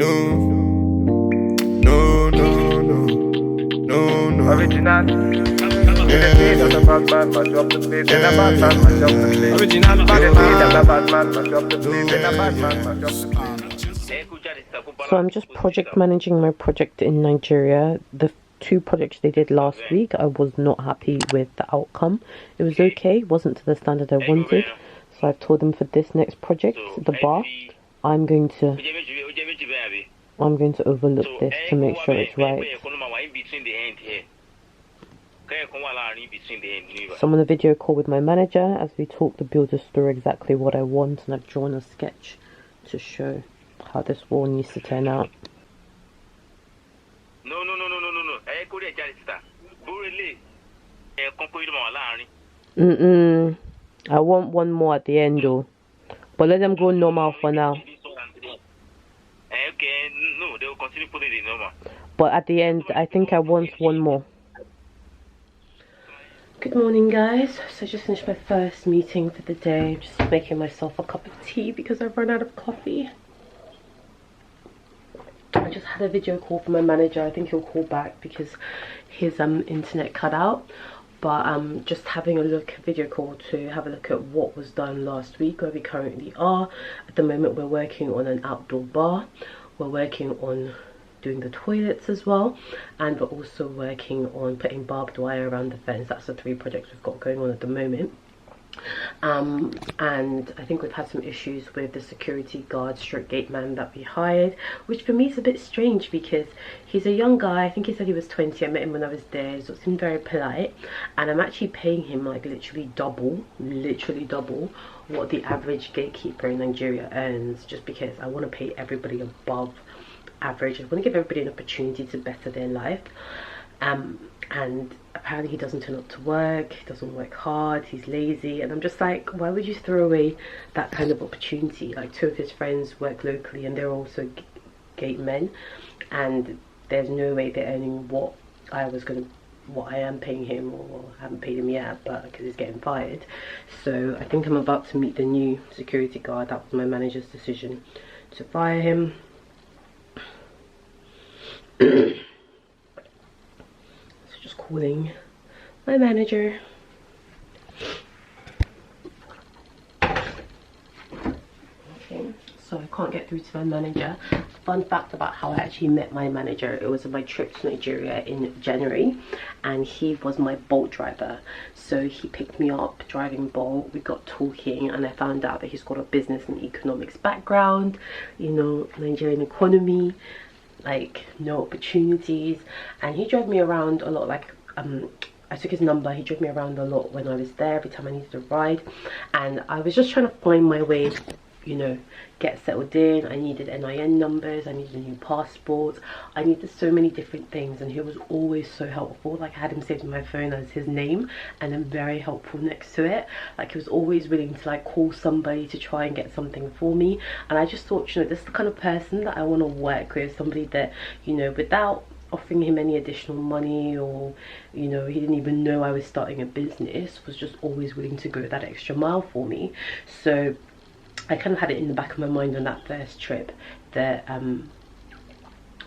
no, no, no, no, no. Original. Yeah. So I'm just project managing my project in Nigeria. The two projects they did last week, I was not happy with the outcome. It was okay, it wasn't to the standard I wanted. So I've told them for this next project, the bar, I'm going to overlook this to make sure it's right. So I'm on a video call with my manager as we talk the builders through exactly what I want, and I've drawn a sketch to show how this wall needs to turn out. No. I want one more at the end though. But let them go normal for now. Okay, no, they will continue putting it normal. But at the end, I think I want one more. Good morning, guys. So I just finished my first meeting for the day. Just making myself a cup of tea because I've run out of coffee. I just had a video call from my manager. I think he'll call back because his internet cut out. But just having a video call to have a look at what was done last week, where we currently are. At the moment, we're working on an outdoor bar. We're working on doing the toilets as well, and we're also working on putting barbed wire around the fence. That's the 3 projects we've got going on at the moment. And I think we've had some issues with the security guard stroke gate man that we hired, which for me is a bit strange because he's a young guy. I think he said he was 20. I met him when I was there, so it seemed very polite, and I'm actually paying him like literally double what the average gatekeeper in Nigeria earns, just because I want to pay everybody above average. I want to give everybody an opportunity to better their life. And apparently he doesn't turn up to work, he doesn't work hard, he's lazy, and I'm just like, why would you throw away that kind of opportunity? Like 2 of his friends work locally and they're also gate men, and there's no way they're earning what I am paying him, or I haven't paid him yet, but because he's getting fired. So I think I'm about to meet the new security guard. That was my manager's decision to fire him. Just calling my manager. Okay, so I can't get through to my manager. Fun fact about how I actually met my manager: it was on my trip to Nigeria in January, and he was my Bolt driver. So he picked me up driving Bolt. We got talking, and I found out that he's got a business and economics background, you know, Nigerian economy, like no opportunities. And he drove me around a lot. Like I took his number, he drove me around a lot when I was there, every time I needed a ride, and I was just trying to find my way, you know, get settled in. I needed NIN numbers, I needed a new passport, I needed so many different things, and he was always so helpful. Like I had him saved in my phone as his name, and then very helpful next to it. Like he was always willing to like call somebody to try and get something for me, and I just thought, you know, this is the kind of person that I want to work with. Somebody that, you know, without offering him any additional money, or, you know, he didn't even know I was starting a business, was just always willing to go that extra mile for me. So I kind of had it in the back of my mind on that first trip that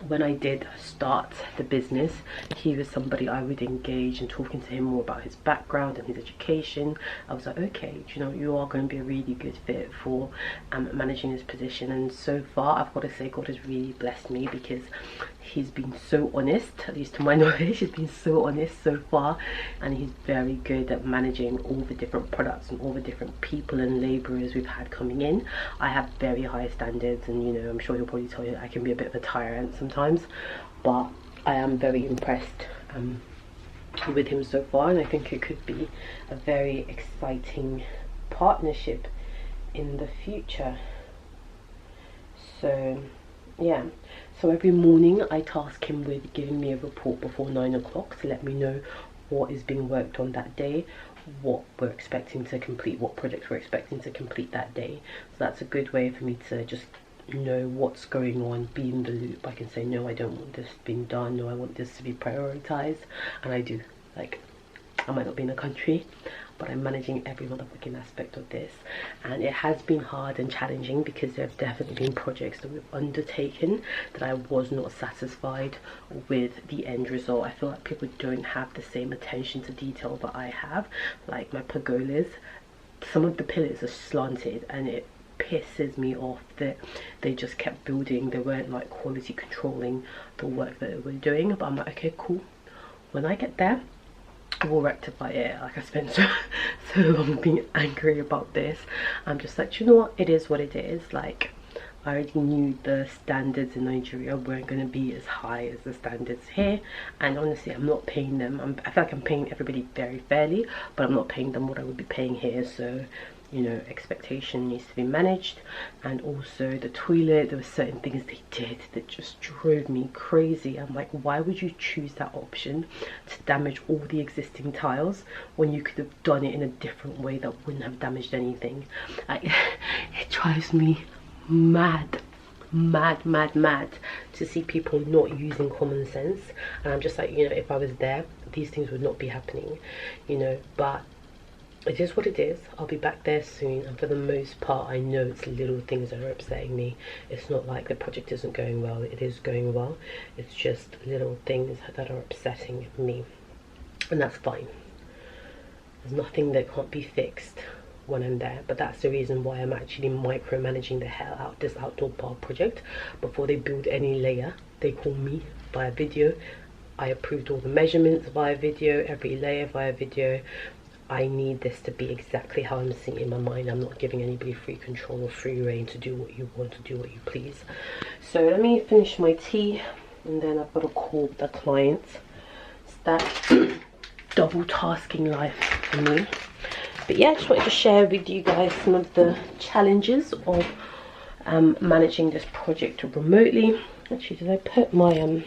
when I did start the business, he was somebody I would engage, and talking to him more about his background and his education, I was like, okay, you know, you are going to be a really good fit for managing this position. And so far, I've got to say, God has really blessed me, because he's been so honest, at least to my knowledge. He's been so honest so far, and he's very good at managing all the different products and all the different people and labourers we've had coming in. I have very high standards, and, you know, I'm sure he'll probably tell you I can be a bit of a tyrant sometimes, but I am very impressed with him so far, and I think it could be a very exciting partnership in the future. So yeah, so every morning I task him with giving me a report before 9 o'clock to let me know what is being worked on that day, what we're expecting to complete, what projects we're expecting to complete that day. So that's a good way for me to just know what's going on, be in the loop. I can say, no, I don't want this being done, no, I want this to be prioritized, and I do. Like, I might not be in the country, but I'm managing every motherfucking aspect of this, and it has been hard and challenging because there have definitely been projects that we've undertaken that I was not satisfied with the end result. I feel like people don't have the same attention to detail that I have. Like my pergolas, some of the pillars are slanted, and it pisses me off that they just kept building. They weren't like quality controlling the work that they were doing. But I'm like, okay, cool, when I get there we'll rectify it. Like, I spent so long being angry about this. I'm just like, you know what, it is what it is. Like, I already knew the standards in Nigeria weren't going to be as high as the standards here, and honestly I'm not paying them. I feel like I'm paying everybody very fairly, but I'm not paying them what I would be paying here. So, you know, expectation needs to be managed. And also the toilet, there were certain things they did that just drove me crazy. I'm like, why would you choose that option to damage all the existing tiles when you could have done it in a different way that wouldn't have damaged anything? Like, it drives me mad to see people not using common sense. And I'm just like, you know, if I was there, these things would not be happening, you know. But it is what it is. I'll be back there soon, and for the most part I know it's little things that are upsetting me. It's not like the project isn't going well, it is going well. It's just little things that are upsetting me, and that's fine. There's nothing that can't be fixed when I'm there. But that's the reason why I'm actually micromanaging the hell out this outdoor bar project. Before they build any layer, they call me via video. I approved all the measurements via video, every layer via video. I need this to be exactly how I'm seeing it in my mind. I'm not giving anybody free control or free reign to do what you want, to do what you please. So let me finish my tea, and then I've got to call the client. It's that double tasking life for me. But yeah, I just wanted to share with you guys some of the challenges of managing this project remotely. Actually, did I put my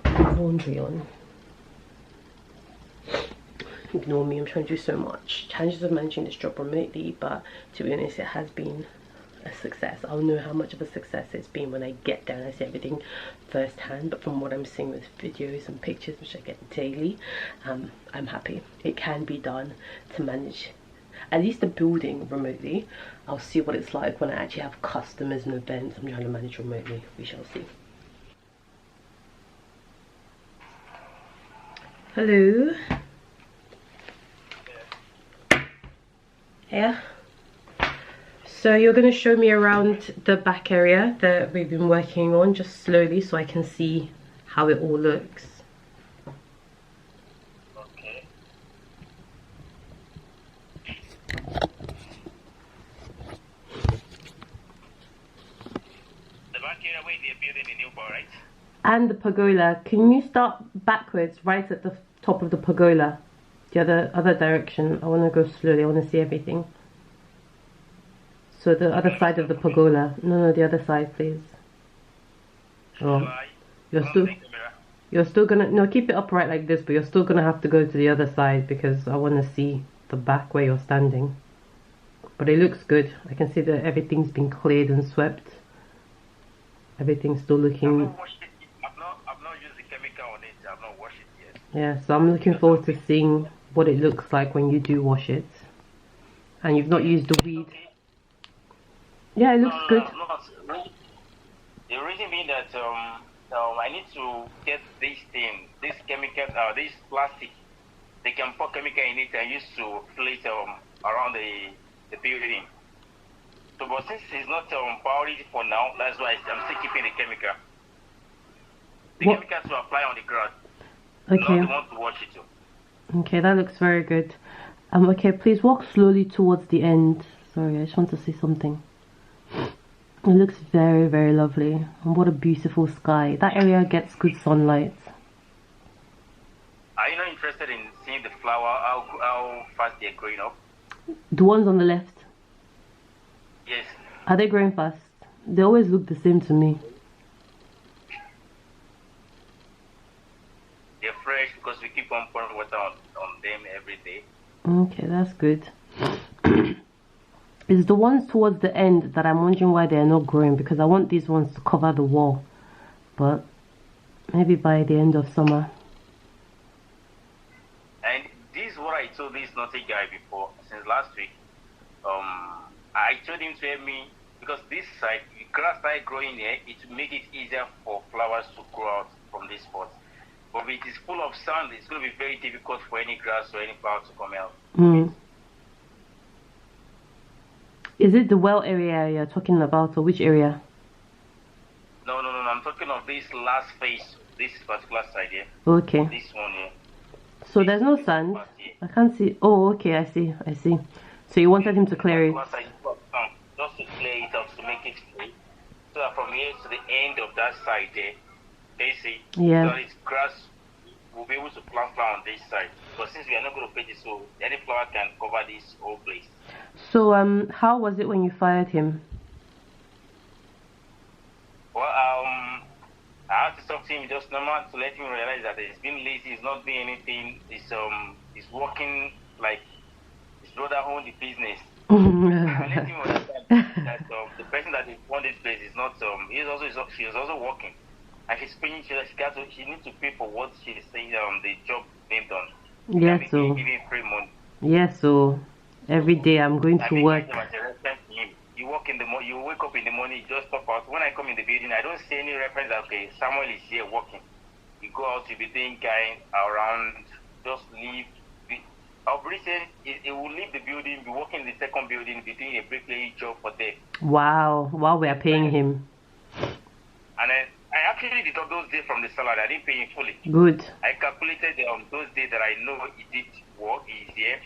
laundry on? Ignore me, I'm trying to do so much. Challenges of managing this job remotely, but to be honest, it has been a success. I'll know how much of a success it's been when I get there and I see everything firsthand. But from what I'm seeing with videos and pictures, which I get daily, I'm happy. It can be done to manage at least the building remotely. I'll see what it's like when I actually have customers and events I'm trying to manage remotely. We shall see. Hello. Yeah. So you're going to show me around the back area that we've been working on, just slowly, so I can see how it all looks. Okay. The back area where they're building the new bar, right? And the pergola. Can you start backwards, right at the top of the pergola? The other direction. I want to go slowly. I want to see everything. So the other side of the pergola. No, the other side, please. Oh, you're still gonna, no, keep it upright like this, but you're still gonna have to go to the other side because I want to see the back where you're standing. But it looks good. I can see that everything's been cleared and swept. Everything's still looking. I've not used the chemical on it. I've not washed it yet. Yeah, so I'm looking forward to seeing what it looks like when you do wash it. And you've not used the weed. Yeah, it looks good. The reason being that I need to get this thing, this chemical, this plastic. They can pour chemical in it and use to fill it around the building. So, but since it's not priority for now, that's why I'm still keeping the chemical. The chemical to apply on the ground. Okay. Not the one to wash it too. Okay, that looks very good. Okay, please walk slowly towards the end. Sorry, I just want to see something. It looks very, very lovely. And what a beautiful sky. That area gets good sunlight. Are you not interested in seeing the flower, how fast they're growing up? The ones on the left, Yes. are they growing fast? They always look the same to me. They're fresh because we keep on pouring water on them every day. Okay, that's good. It's the ones towards the end that I'm wondering why they're not growing, because I want these ones to cover the wall. But maybe by the end of summer. And told this naughty guy before, since last week, I told him to help me, because this side, the grass started growing here, it will make it easier for flowers to grow out from this spot. But if it is full of sand, it's going to be very difficult for any grass or any flower to come out. Mm. Is it the well area you're talking about, or which area? No. I'm talking of this last phase, this particular side here. Okay. This one here. So there's no sand. I can't see. Oh, okay. I see. So you wanted him to clear it. Just to clear it up, to make it free, so that from here to the end of that side there, they see, Yeah. so it's grass, we'll be able to plant flower on this side. But since we are not going to pay this, so any flower can cover this whole place. So how was it when you fired him? Well, I had to talk to him just normal to let him realize that he's been lazy, he's not doing anything, he's working like his brother owned the business. I let him understand that the person that won this place is not, she is also working. And she's paying, she needs to pay for what she's saying, the job being done. Yes, so. Giving free money. Yes, so every day I'm going to work. You work in the morning, you wake up in the morning, you just stop out. When I come in the building, I don't see any reference that, okay, Samuel is here working. You go out, you'll be doing guy around, just leave. I'll be saying it will leave the building, be working in the second building, be doing a bricklaying job for them. Wow, while we are paying him. And I actually deduct those days from the salary. I didn't pay him fully. Good. I calculated those days that I know he did work, he's here.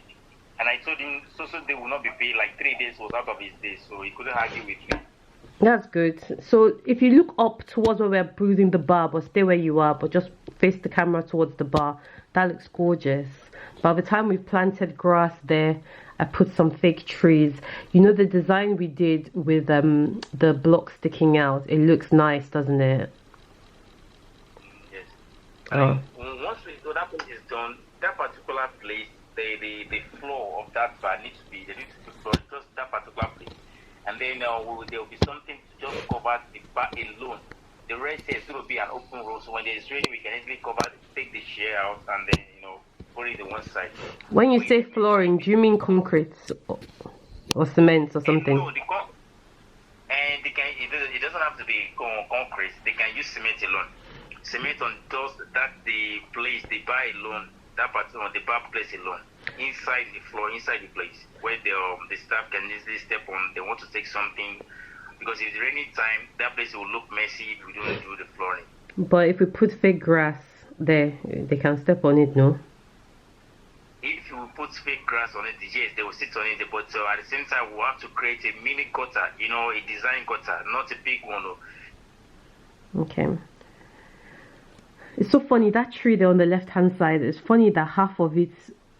And I told him, so they will not be paid, like 3 days was out of his days, so he couldn't argue with me. That's good. So if you look up towards where we're building the bar, but stay where you are, but just face the camera towards the bar, that looks gorgeous. By the time we've planted grass there, I put some fake trees. You know the design we did with the block sticking out, it looks nice, doesn't it? Yes. Oh. Once that place is done, that particular place, the floor of that bar needs to be floored, just that particular place. And then there will be something to just cover the bar alone. The rest is going to be an open road, so when there is rain, we can easily take the chair out and then, put it on one side. When you say flooring, do you mean concrete or cement or something? No, it doesn't have to be concrete. They can use cement alone. Cement on just the bar alone, that part on the bar place alone, inside the floor, inside the place, where the staff can easily step on. They want to take something, because if it's raining time, that place will look messy if we don't do the flooring. But if we put fake grass there, they can step on it, no? If you put fake grass on it, yes, they will sit on it, but at the same time, we'll have to create a mini gutter, a design gutter, not a big one. Okay. It's so funny, that tree there on the left-hand side, it's funny that half of it,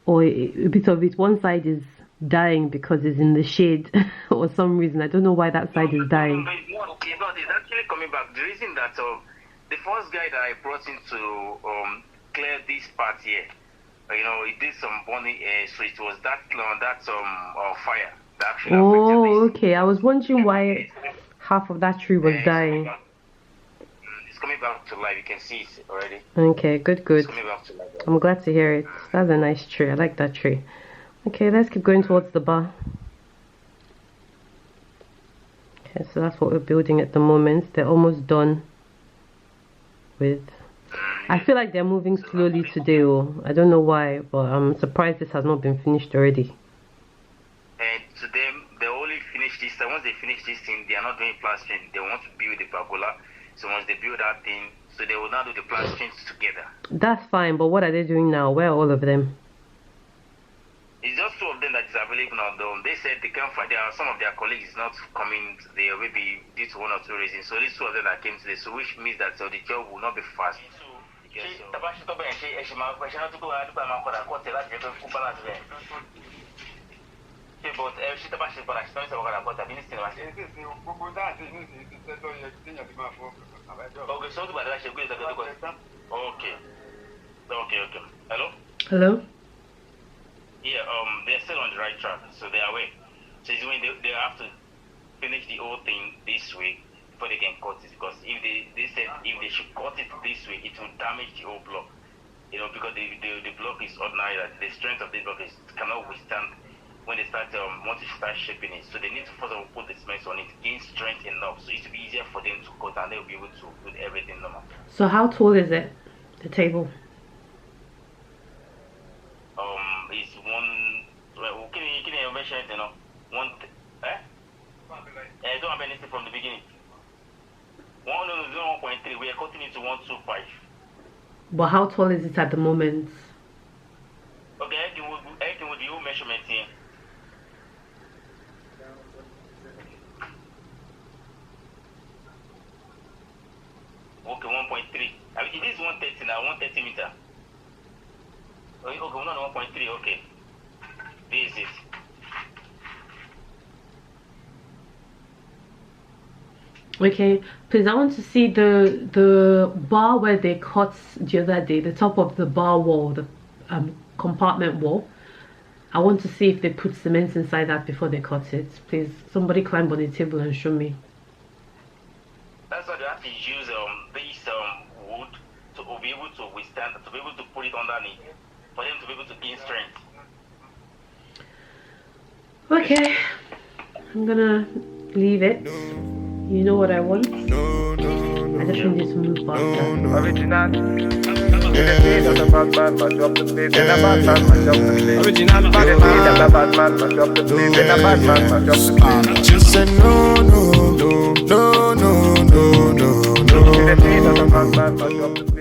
or a bit of it, one side is dying because it's in the shade or some reason. I don't know why that side is dying. It's actually coming back. The reason that the first guy that I brought in to clear this part here, he did some burning, so it was that fire that actually affected this. Okay. I was wondering why half of that tree was dying. It's coming back to life. You can see it already. Okay, good. It's coming back to life. I'm glad to hear it. That's a nice tree. I like that tree. Okay, let's keep going towards the bar. Okay, so that's what we're building at the moment. They're almost done with... I feel like they're moving slowly today. I don't know why, but I'm surprised this has not been finished already. And to them, they only finish this. Once they finish this thing, they are not doing plastering. They want to build the pergola. So once they build that thing, so they will now do the plastering together. That's fine, but what are they doing now? Where are all of them? It's just 2 of them that is available now. They said they can't find. Some of their colleagues is not coming. They maybe due to 1 or 2 reasons. So these 2 of them that came today, so which means that the job will not be fast. Okay. Hello? Yeah, they're still on the right track, so they are away. So it's when they have to finish the whole thing this week before they can cut it, because if they said if they should cut it this week, it will damage the whole block. because the block is ordinary, that the strength of the block cannot withstand when they start want to start shaping it. So they need to first of all put the cement on it, gain strength enough, so it will be easier for them to cut, and they'll be able to put everything normal. So how tall is it? The table? It's one. Well, can you mention it? One. Don't have anything from the beginning. 1.3. We are cutting it to 125. But how tall is it at the moment? Okay, anything with your measurement here. Okay, 1.3. It is 130 now, 130 meter. Okay, no, 1.3, okay. This is it. Okay, please, I want to see the bar where they cut the other day, the top of the bar wall, the compartment wall. I want to see if they put cement inside that before they cut it. Please, somebody climb on the table and show me. That's why they have to use this wood to be able to withstand, to be able to put it underneath, for them to be able to gain strength. Okay, I'm gonna leave it. You know what I want? No, no, no. I just need you to move faster. Original. Just say no, no, no, no, no, no, no.